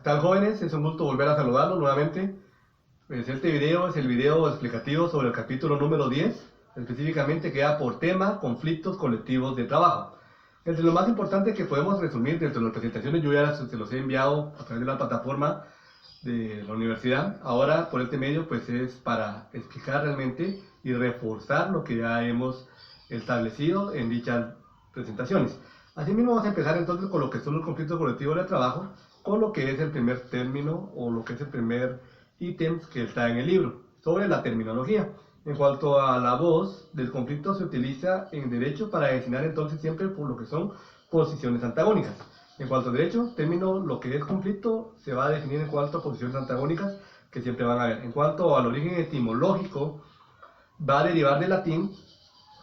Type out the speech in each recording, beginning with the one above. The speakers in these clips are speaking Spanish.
tal jóvenes? Es un gusto volver a saludarlos nuevamente. Pues este video es el video explicativo sobre el capítulo número 10, específicamente que da por tema conflictos colectivos de trabajo. Entre lo más importante que podemos resumir dentro de las presentaciones, yo ya se los he enviado a través de la plataforma de la universidad. Ahora por este medio pues es para explicar realmente y reforzar lo que ya hemos establecido en dichas presentaciones. Asimismo vamos a empezar entonces con lo que son los conflictos colectivos de trabajo, con lo que es el primer término o lo que es el primer ítem que está en el libro, sobre la terminología. En cuanto a la voz del conflicto, se utiliza en derecho para designar entonces siempre por lo que son posiciones antagónicas. En cuanto a derecho, término lo que es conflicto se va a definir en cuanto a posiciones antagónicas que siempre van a haber. En cuanto al origen etimológico, va a derivar del latín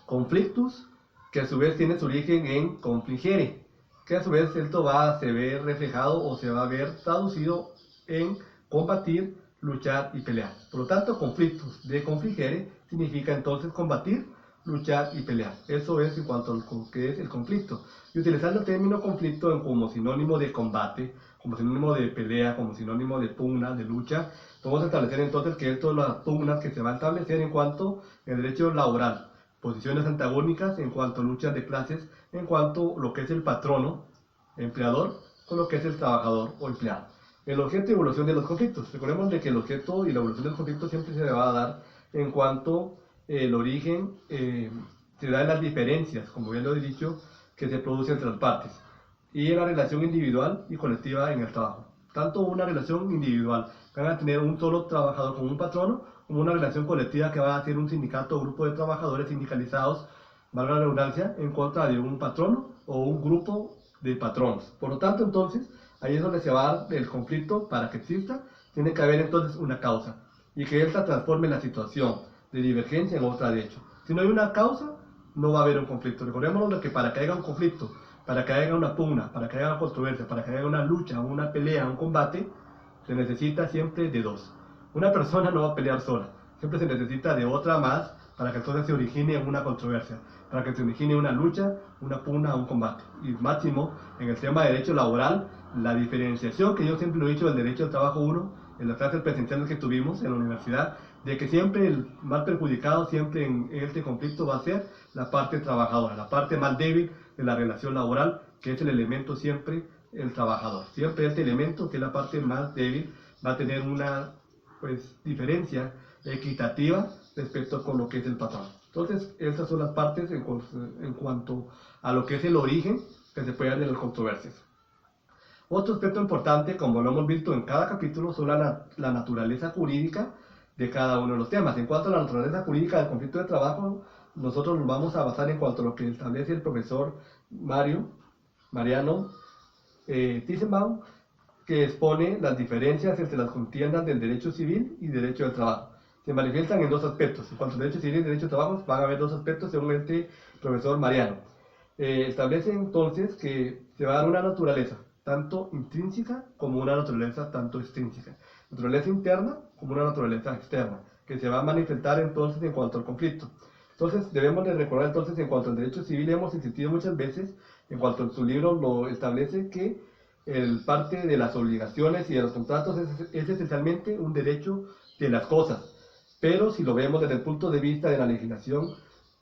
conflictus, que a su vez tiene su origen en confligere, que a su vez esto se ve reflejado o se va a ver traducido en combatir, luchar y pelear. Por lo tanto, conflictus de confligere significa entonces combatir, luchar y pelear. Eso es en cuanto a lo que es el conflicto. Y utilizando el término conflicto como sinónimo de combate, como sinónimo de pelea, como sinónimo de pugna, de lucha, podemos establecer entonces que esto son las pugnas que se van a establecer en cuanto al derecho laboral, posiciones antagónicas en cuanto a luchas de clases, en cuanto a lo que es el patrono, empleador, con lo que es el trabajador o empleado. El objeto y evolución de los conflictos. Recordemos de que el objeto y la evolución de los conflictos siempre se va a dar en cuanto el origen se da en las diferencias, como ya lo he dicho, que se producen entre las partes, y en la relación individual y colectiva en el trabajo. Tanto una relación individual, que van a tener un solo trabajador con un patrono, como una relación colectiva que va a ser un sindicato o grupo de trabajadores sindicalizados, valga la redundancia, en contra de un patrono o un grupo de patronos. Por lo tanto, entonces, ahí es donde se va a dar el conflicto. Para que exista, tiene que haber entonces una causa, y que esta transforme la situación de divergencia en otra de hecho. Si no hay una causa, no va a haber un conflicto. Recordemos que para que haya un conflicto, para que haya una pugna, para que haya una controversia, para que haya una lucha, una pelea, un combate, se necesita siempre de dos. Una persona no va a pelear sola, siempre se necesita de otra más para que entonces se origine una controversia, para que se origine una lucha, una pugna, un combate. Y máximo, en el tema de derecho laboral, la diferenciación que yo siempre lo he dicho del derecho al trabajo 1, en las clases presenciales que tuvimos en la universidad, de que siempre el más perjudicado siempre en este conflicto va a ser la parte trabajadora, la parte más débil de la relación laboral, que es el elemento siempre el trabajador. Siempre este elemento, que es la parte más débil, va a tener una diferencia equitativa respecto con lo que es el patrón. Entonces, estas son las partes en cuanto a lo que es el origen que se puede dar de las controversias. Otro aspecto importante, como lo hemos visto en cada capítulo, son la naturaleza jurídica de cada uno de los temas. En cuanto a la naturaleza jurídica del conflicto de trabajo, nosotros nos vamos a basar en cuanto a lo que establece el profesor Mariano Thyssen-Baum, que expone las diferencias entre las contiendas del derecho civil y derecho del trabajo. Se manifiestan en dos aspectos. En cuanto al derecho civil y derecho de trabajo, van a haber dos aspectos según este profesor Mariano. Establece entonces que se va a dar una naturaleza tanto intrínseca como una naturaleza tanto extrínseca. Naturaleza interna como una naturaleza externa, que se va a manifestar entonces en cuanto al conflicto. Entonces debemos de recordar entonces en cuanto al derecho civil, hemos insistido muchas veces, en cuanto a su libro lo establece, que el parte de las obligaciones y de los contratos es esencialmente un derecho de las cosas. Pero si lo vemos desde el punto de vista de la legislación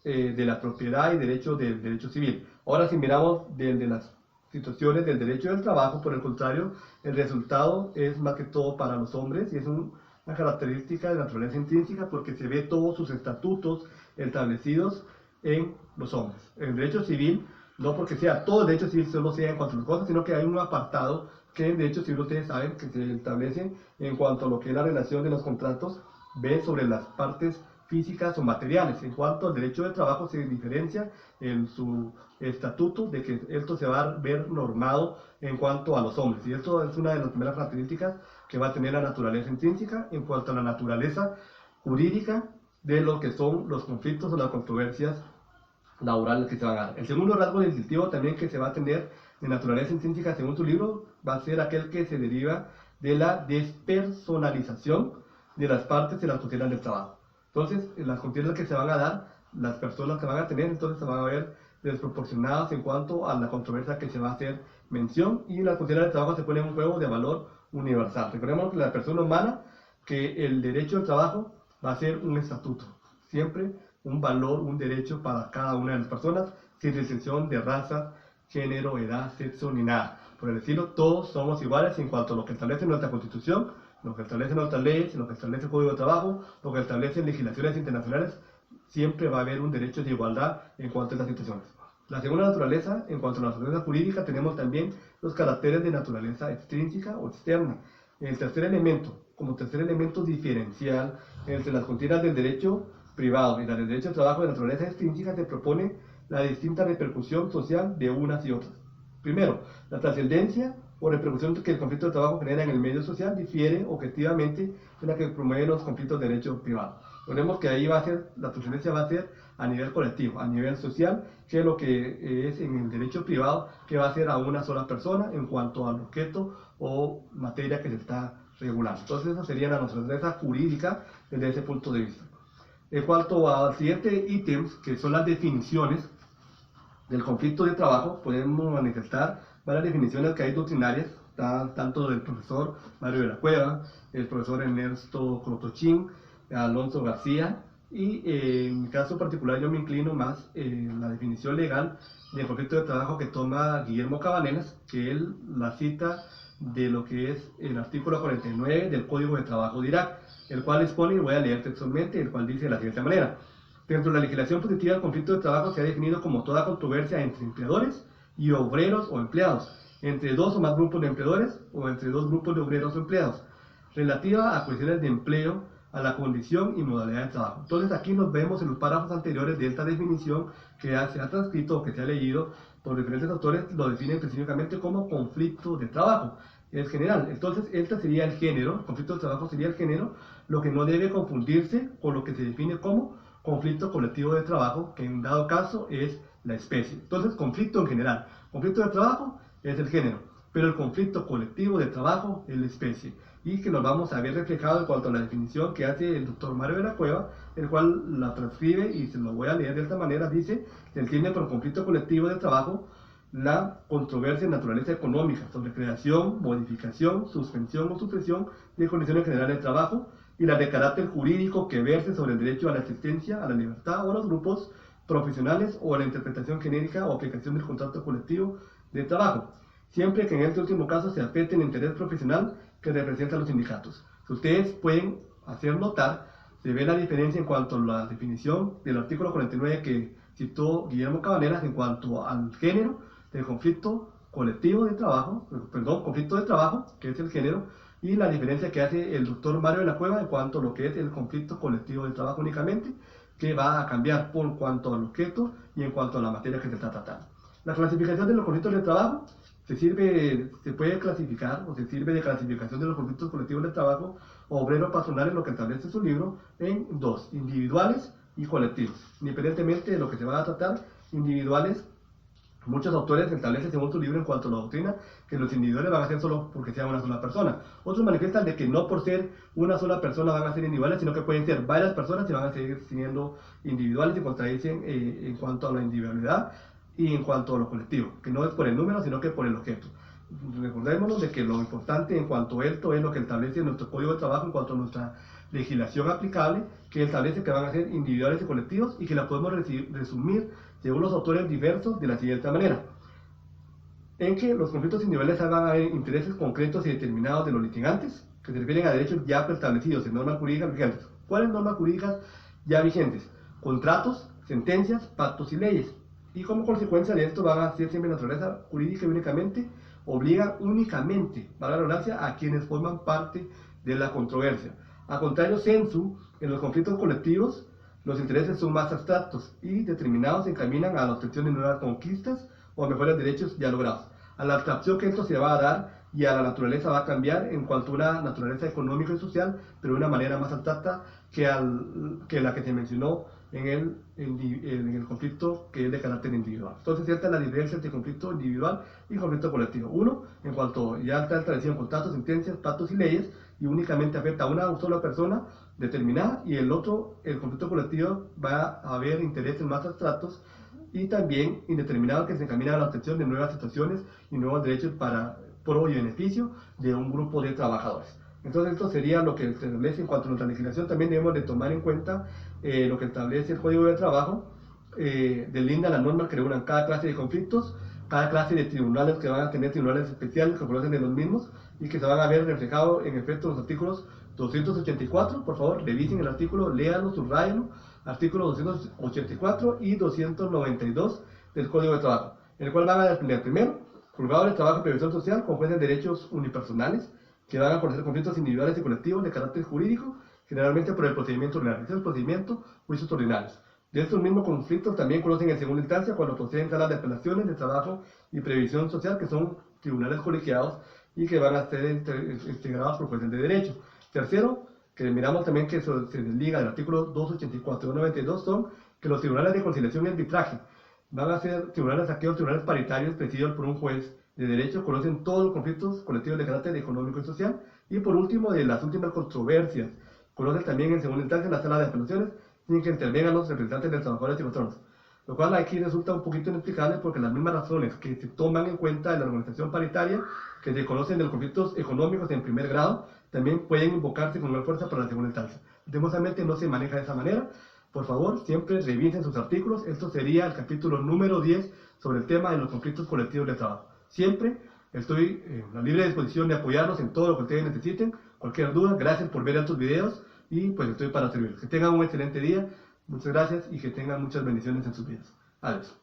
de la propiedad y derecho del derecho civil. Ahora si miramos desde las situaciones del derecho del trabajo, por el contrario, el resultado es más que todo para los hombres y es una característica de la naturaleza intrínseca porque se ve todos sus estatutos establecidos en los hombres. El derecho civil, no porque sea todo el derecho civil solo sea en cuanto a las cosas, sino que hay un apartado que en derecho civil ustedes saben que se establece en cuanto a lo que es la relación de los contratos, ve sobre las partes físicas o materiales. En cuanto al derecho de trabajo, se diferencia en su estatuto de que esto se va a ver normado en cuanto a los hombres, y esto es una de las primeras características que va a tener la naturaleza intrínseca en cuanto a la naturaleza jurídica de lo que son los conflictos o las controversias laborales que se van a dar. El segundo rasgo distintivo también que se va a tener de naturaleza intrínseca según su libro va a ser aquel que se deriva de la despersonalización de las partes de las contiendas del trabajo. Entonces, en las contiendas que se van a dar, las personas que van a tener, entonces se van a ver desproporcionadas en cuanto a la controversia que se va a hacer mención, y las contiendas de trabajo se ponen un juego de valor universal. Recordemos que la persona humana, que el derecho al trabajo va a ser un estatuto, siempre un valor, un derecho para cada una de las personas, sin distinción de raza, género, edad, sexo, ni nada. Por el estilo, todos somos iguales en cuanto a lo que establece nuestra Constitución, lo que establece nuestras leyes, lo que establece el Código de Trabajo, lo que establecen legislaciones internacionales. Siempre va a haber un derecho de igualdad en cuanto a estas situaciones. La segunda naturaleza, en cuanto a la naturaleza jurídica, tenemos también los caracteres de naturaleza extrínseca o externa. El tercer elemento, como tercer elemento diferencial entre las contiendas del derecho privado y las del derecho al trabajo de naturaleza extrínseca, se propone la distinta repercusión social de unas y otras. Primero, la trascendencia o repercusión que el conflicto de trabajo genera en el medio social difiere objetivamente de la que promueven los conflictos de derecho privado. Veremos que ahí va a ser, la trascendencia va a ser a nivel colectivo, a nivel social, que es lo que es en el derecho privado, que va a ser a una sola persona en cuanto al objeto o materia que se está regulando. Entonces esa sería la naturaleza jurídica desde ese punto de vista. En cuanto al siguiente ítems, que son las definiciones del conflicto de trabajo, podemos manifestar varias definiciones que hay doctrinarias, tanto del profesor Mario de la Cueva, el profesor Ernesto Crotochín, Alonso García, y en mi caso particular yo me inclino más en la definición legal del conflicto de trabajo que toma Guillermo Cabanelas, que él la cita de lo que es el artículo 49 del Código de Trabajo de Irak, el cual expone, y voy a leer textualmente, el cual dice de la siguiente manera: dentro de la legislación positiva, el conflicto de trabajo se ha definido como toda controversia entre empleadores y obreros o empleados, entre dos o más grupos de empleadores o entre dos grupos de obreros o empleados, relativa a cuestiones de empleo, a la condición y modalidad de trabajo. Entonces aquí nos vemos en los párrafos anteriores de esta definición que se ha transcrito o que se ha leído por diferentes autores, lo definen específicamente como conflicto de trabajo. Es general. Entonces este sería el género, el conflicto de trabajo sería el género, lo que no debe confundirse con lo que se define como conflicto colectivo de trabajo, que en dado caso es la especie. Entonces, conflicto en general. Conflicto de trabajo es el género, pero el conflicto colectivo de trabajo es la especie. Y que nos vamos a ver reflejado en cuanto a la definición que hace el doctor Mario de la Cueva, el cual la transcribe y se lo voy a leer de esta manera. Dice: se entiende por conflicto colectivo de trabajo la controversia de naturaleza económica sobre creación, modificación, suspensión o supresión de condiciones generales de trabajo, y la de carácter jurídico que verse sobre el derecho a la existencia, a la libertad o a los grupos profesionales, o a la interpretación genérica o aplicación del contrato colectivo de trabajo, siempre que en este último caso se afecte el interés profesional que representan los sindicatos. Si ustedes pueden hacer notar, se ve la diferencia en cuanto a la definición del artículo 49 que citó Guillermo Cabanelas en cuanto al género del conflicto colectivo de trabajo, conflicto de trabajo, que es el género, y la diferencia que hace el doctor Mario de la Cueva en cuanto a lo que es el conflicto colectivo de trabajo únicamente, que va a cambiar por cuanto al objeto y en cuanto a la materia que se está tratando. La clasificación de los conflictos de trabajo se puede clasificar, o se sirve de clasificación de los conflictos colectivos de trabajo obrero-patronales, lo que establece su libro, en dos: individuales y colectivos. Independientemente de lo que se va a tratar, individuales, muchos autores establecen según su libro en cuanto a la doctrina que los individuales van a ser solo porque sea una sola persona. Otros manifiestan de que no por ser una sola persona van a ser individuales, sino que pueden ser varias personas y van a seguir siendo individuales, y contradicen en cuanto a la individualidad y en cuanto a lo colectivo, que no es por el número, sino que por el objeto. Recordémonos de que lo importante en cuanto a esto es lo que establece nuestro Código de Trabajo en cuanto a nuestra legislación aplicable, que establece que van a ser individuales y colectivos, y que la podemos resumir según los autores diversos de la siguiente manera: en que los conflictos individuales van a haber intereses concretos y determinados de los litigantes, que se refieren a derechos ya preestablecidos en normas jurídicas vigentes. ¿Cuáles normas jurídicas ya vigentes? Contratos, sentencias, pactos y leyes. Y como consecuencia de esto van a ser siempre naturaleza jurídica y únicamente obligan únicamente, para la redundancia, a quienes forman parte de la controversia. A contrario sensu, en los conflictos colectivos, los intereses son más abstractos y determinados, se encaminan a la obtención de nuevas conquistas o a mejores derechos ya logrados. A la abstracción que esto se va a dar y a la naturaleza va a cambiar en cuanto a una naturaleza económica y social, pero de una manera más abstracta que la que se mencionó en el conflicto que es de carácter individual. Entonces, esta es la diferencia entre conflicto individual y conflicto colectivo. Uno, en cuanto ya está establecido en contratos, sentencias, pactos y leyes, y únicamente afecta a una sola persona determinada, y el otro, el conflicto colectivo, va a haber intereses más abstractos y también indeterminados que se encaminan a la obtención de nuevas situaciones y nuevos derechos pro y beneficio de un grupo de trabajadores. Entonces esto sería lo que se establece en cuanto a nuestra legislación. También debemos de tomar en cuenta lo que establece el Código de Trabajo, delinda las normas que regulan cada clase de conflictos, cada clase de tribunales que van a tener tribunales especiales que conocen de los mismos y que se van a ver reflejados en efecto los artículos 284, por favor revisen el artículo, léanlo, subrayenlo, artículos 284 y 292 del Código de Trabajo, en el cual van a defender primero, juzgados de trabajo y previsión social con jueces de derechos unipersonales, que van a conocer conflictos individuales y colectivos de carácter jurídico, generalmente por el procedimiento ordinario. Ese es el procedimiento, juicios ordinarios. De estos mismos conflictos también conocen en segunda instancia cuando proceden salas de apelaciones de trabajo y previsión social, que son tribunales colegiados y que van a ser integrados por jueces de derecho. Tercero, que miramos también que se desliga del artículo 284 y 292, son que los tribunales de conciliación y arbitraje van a ser aquellos tribunales paritarios presididos por un juez de derecho, conocen todos los conflictos colectivos de carácter económico y social, y por último, de las últimas controversias, conocen también en segunda instancia la sala de apelaciones, sin que intervengan los representantes de los trabajadores y patronos. Lo cual aquí resulta un poquito inexplicable porque las mismas razones que se toman en cuenta en la organización paritaria, que se conocen de los conflictos económicos en primer grado, también pueden invocarse con más fuerza para la segunda instancia. Lastimosamente no se maneja de esa manera. Por favor, siempre revisen sus artículos. Esto sería el capítulo número 10 sobre el tema de los conflictos colectivos de trabajo. Siempre estoy en la libre disposición de apoyarlos en todo lo que ustedes necesiten. Cualquier duda, gracias por ver estos videos y pues estoy para servirles. Que tengan un excelente día, muchas gracias y que tengan muchas bendiciones en sus vidas. Adiós.